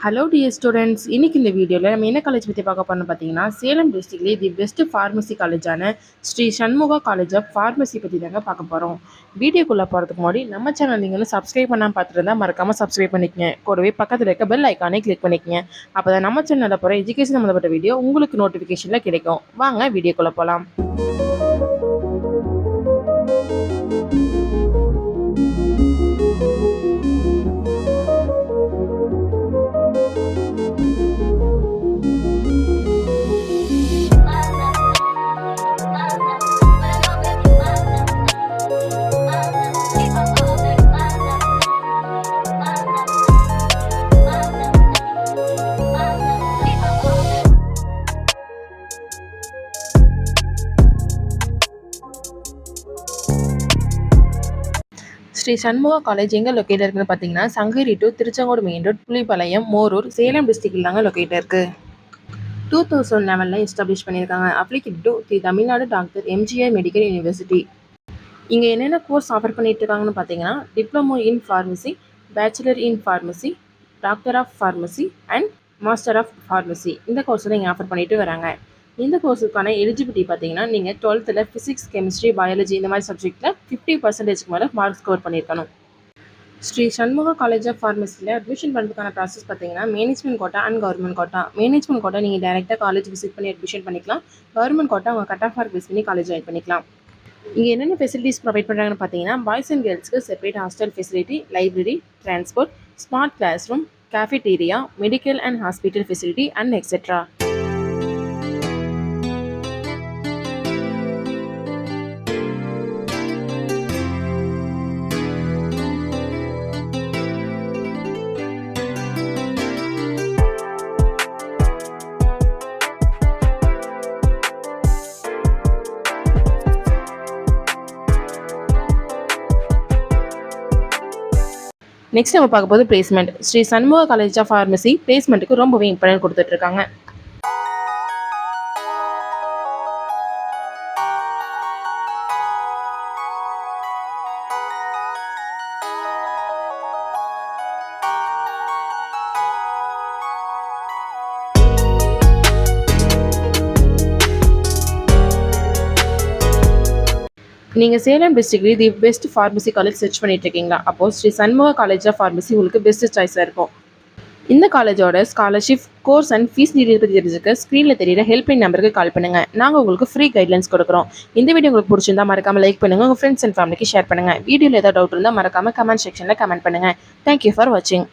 Hello dear students, இன்னைக்கு இந்த வீடியோவில் நம்ம என்ன காலேஜ் பற்றி பார்க்க போறோம்னு பார்த்தீங்கன்னா, சேலம் டிஸ்ட்ரிக்ட்லேயே தி பெஸ்ட் ஃபார்மசி காலேஜான ஸ்ரீ சண்முகா காலேஜ் ஆஃப் ஃபார்மசி பற்றி தாங்க பார்க்க போகிறோம். வீடியோக்குள்ளே போகிறதுக்கு முன்னாடி நம்ம சேனல் நீங்கள் சப்ஸ்கிரைப் பண்ணாமல் பார்த்துட்டு இருந்தால் மறக்காமல் சப்ஸ்கிரைப் பண்ணிக்கங்க. கூடவே பக்கத்தில் இருக்க பெல் ஐக்கானே கிளிக் பண்ணிக்கங்க. அப்போ தான் நம்ம சேனலில் போகிற எஜுகேஷன் சம்மந்தப்பட்ட வீடியோ உங்களுக்கு நோட்டிஃபிகேஷனில் கிடைக்கும். வாங்க வீடியோக்குள்ளே போகலாம். ஸ்ரீ சண்முகா காலேஜ் எங்கே லொக்கேட் இருக்குன்னு பார்த்தீங்கன்னா, Sankagiri to Tiruchengode main road, Pulipalayam, Morur, Salem டிஸ்ட்ரிக்டில் தாங்க லொக்கேட் இருக்குது. 2011 எஸ்டாப்ளிஷ் பண்ணியிருக்காங்க. Affiliated to the Tamil Nadu doctor MGR medical university. இங்கே என்னென்ன கோர்ஸ் ஆஃபர் பண்ணிட்டு இருக்காங்கன்னு பார்த்தீங்கன்னா, diploma in pharmacy, bachelor in pharmacy, doctor of pharmacy and master of pharmacy. இந்த கோர்ஸ் தான் இங்கே ஆஃபர் பண்ணிட்டு வராங்க. இந்த கோர்ஸுக்கான எலிஜிபிலிட்டி பார்த்தீங்கன்னா, நீங்கள் 12th ஃபிசிக்ஸ், கெமிஸ்ட்ரி, பயாலஜி இந்த மாதிரி சப்ஜெக்டில் 50% மேலே மார்க் ஸ்கோர் பண்ணியிருக்கணும். ஸ்ரீ சண்முகா காலேஜ் ஆஃப் ஃபார்மசியில் அட்மிஷன் பண்ணுறதுக்கான ப்ராசஸ் பார்த்தீங்கன்னா, management quota and government quota. Management quota நீங்கள் டேரெக்டாக காலேஜ் விசிட் பண்ணி அட்மிஷன் பண்ணிக்கலாம். கவர்மெண்ட் கோட்டா உங்கள் கட் ஆஃப் மார்க் பேஸ் பண்ணி காலேஜ் ஜாயின் பண்ணிக்கலாம். இங்கே என்னென்ன ஃபெசிலிட்டிஸ் ப்ரொவைட் பண்ணுறாங்கன்னு பார்த்தீங்கன்னா, பாய்ஸ் அண்ட் கேர்ள்ஸ்க்கு separate hostel facility, library, transport, smart class room, cafeteria, medical and hospital facility and etcetera. Next நம்ம பார்க்க போது placement. Sri Shanmuga college of pharmacy பிளேஸ்மெண்ட்டுக்கு ரொம்பவே இம்பார்ட்டன்ட் கொடுத்துட்டு இருக்காங்க. நீங்கள் சேலம் டிஸ்ட்ரிக்ட்லேயே the best pharmacy college search பண்ணிட்டு இருக்கீங்களா? அப்போது ஸ்ரீ சண்முகா காலேஜ் ஆஃப் ஃபார்மசி உங்களுக்கு பெஸ்ட் சாய்ஸாக இருக்கும். இந்த காலேஜோட scholarship, course and fees detail பற்றி தெரிஞ்சுக்க ஸ்க்ரீனில் தெரியுற ஹெல்ப்லைன் நம்பருக்கு கால் பண்ணுங்கள். நாங்கள் உங்களுக்கு ஃப்ரீ கைட்லைன்ஸ் கொடுக்குறோம். இந்த வீடியோ உங்களுக்கு பிடிச்சிருந்தா மறக்காமல் லைக் பண்ணுங்கள். உங்கள் ஃப்ரெண்ட்ஸ் அண்ட் ஃபேமிலிக்கு ஷேர் பண்ணுங்கள். வீடியோவில் ஏதாவது டவுட் இருந்தால் மறக்காமல் கமெண்ட் செக்ஷனில் கமெண்ட் பண்ணுங்கள். தேங்க்யூ ஃபார் வாட்சிங்.